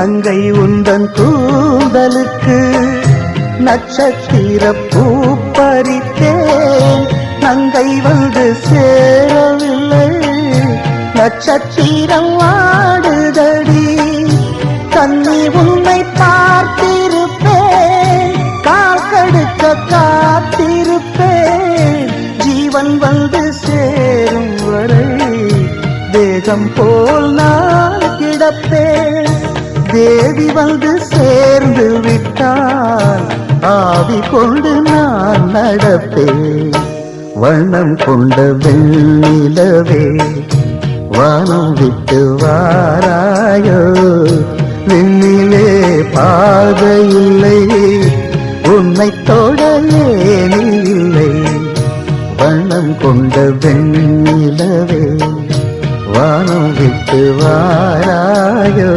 நங்கை உந்தன் கூந்தலுக்கு நட்சத்திர பூ பறித்தேன், நங்கை வந்து சேரவில்லை, நட்சத்திரம் ஆடுதடி. கண்ணி உன்னை பார்த்திருப்பேன், கால் கடுக்க காத்திருப்பேன், ஜீவன் வந்து சேரும் வரை தேகம் போல் நான் கிடப்பேன். தேவி வந்து சேர்ந்து விட்டால் ஆவி கொண்டு நான் நடப்பேன். வண்ணம் கொண்ட வெண்ணிலவே வானம் விட்டு வாராயோ, விண்ணிலே பாதையில்லை, உன்னை தொட ஏனில்லை. வண்ணம் கொண்ட வெண்ணிலவே வானம் விட்டு வாராயோ.